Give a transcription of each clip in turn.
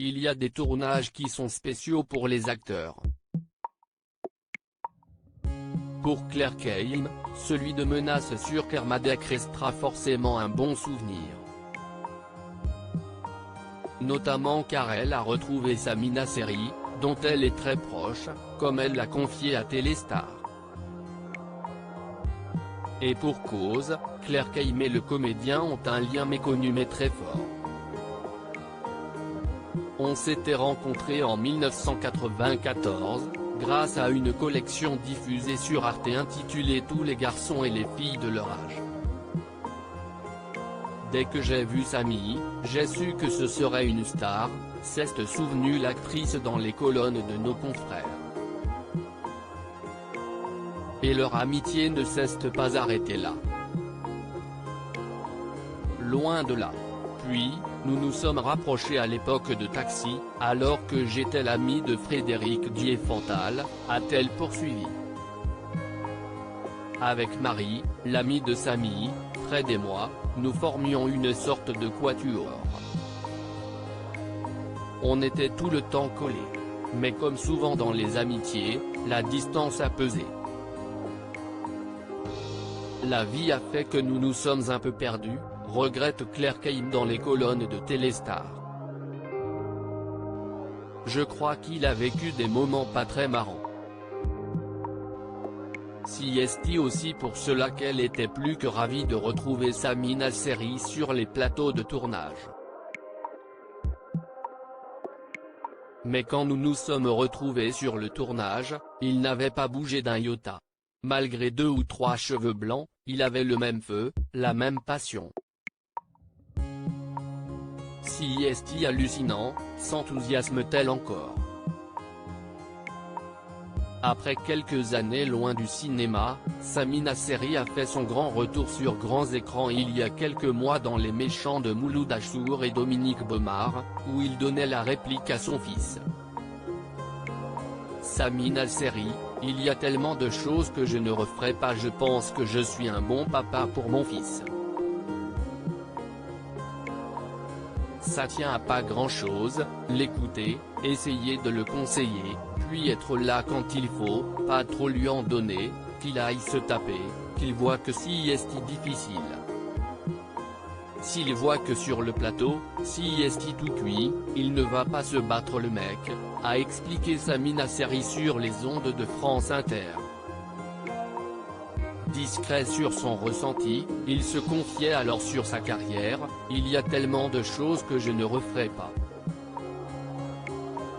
il y a des tournages qui sont spéciaux pour les acteurs. Pour Claire Kane, celui de Menace sur Kermadec restera forcément un bon souvenir. Notamment car elle a retrouvé Samina Seri, dont elle est très proche, comme elle l'a confié à Téléstar. Et pour cause, Claire Kane et le comédien ont un lien méconnu mais très fort. On s'était rencontrés en 1994, grâce à une collection diffusée sur Arte intitulée Tous les garçons et les filles de leur âge. Dès que j'ai vu Samy, j'ai su que ce serait une star, s'est souvenue l'actrice dans les colonnes de nos confrères. Et leur amitié ne s'est pas arrêtée là. Loin de là. Puis, nous nous sommes rapprochés à l'époque de Taxi, alors que j'étais l'ami de Frédéric Diefenthal, a-t-elle poursuivi. Avec Marie, l'ami de Samy, Fred et moi, nous formions une sorte de quatuor. On était tout le temps collés. Mais comme souvent dans les amitiés, la distance a pesé. La vie a fait que nous nous sommes un peu perdus, regrette Claire Kane dans les colonnes de Téléstar. Je crois qu'il a vécu des moments pas très marrants. Si est aussi pour cela qu'elle était plus que ravie de retrouver Samina Seri sur les plateaux de tournage. Mais quand nous nous sommes retrouvés sur le tournage, il n'avait pas bougé d'un iota. Malgré 2 ou 3 cheveux blancs, il avait le même feu, la même passion. Si est hallucinant, s'enthousiasme-t-elle encore? Après quelques années loin du cinéma, Samina Seri a fait son grand retour sur grands écrans il y a quelques mois dans Les Méchants de Mouloud Achour et Dominique Baumard, où il donnait la réplique à son fils. Samina Seri, il y a tellement de choses que je ne referai pas, je pense que je suis un bon papa pour mon fils. Ça tient à pas grand-chose, l'écouter, essayer de le conseiller, puis être là quand il faut, pas trop lui en donner, qu'il aille se taper, qu'il voit que si est difficile. S'il voit que sur le plateau, si est tout cuit, il ne va pas se battre le mec, a expliqué Samina Seri sur les ondes de France Inter. Discret sur son ressenti, il se confiait alors sur sa carrière, il y a tellement de choses que je ne referai pas.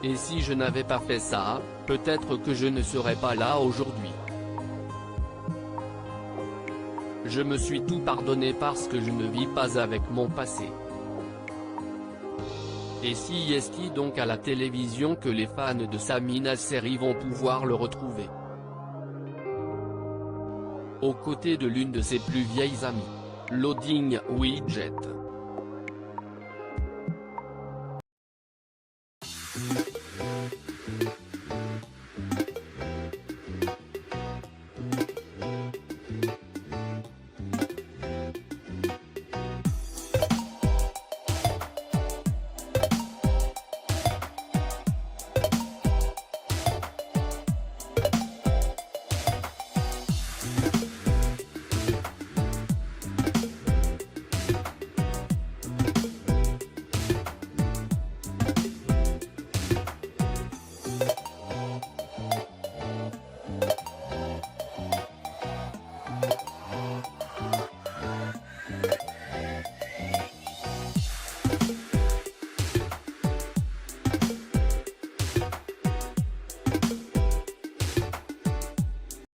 Et si je n'avais pas fait ça, peut-être que je ne serais pas là aujourd'hui. Je me suis tout pardonné parce que je ne vis pas avec mon passé. Et si est donc à la télévision que les fans de Samina Seri vont pouvoir le retrouver. Aux côtés de l'une de ses plus vieilles amies, Loading Widget.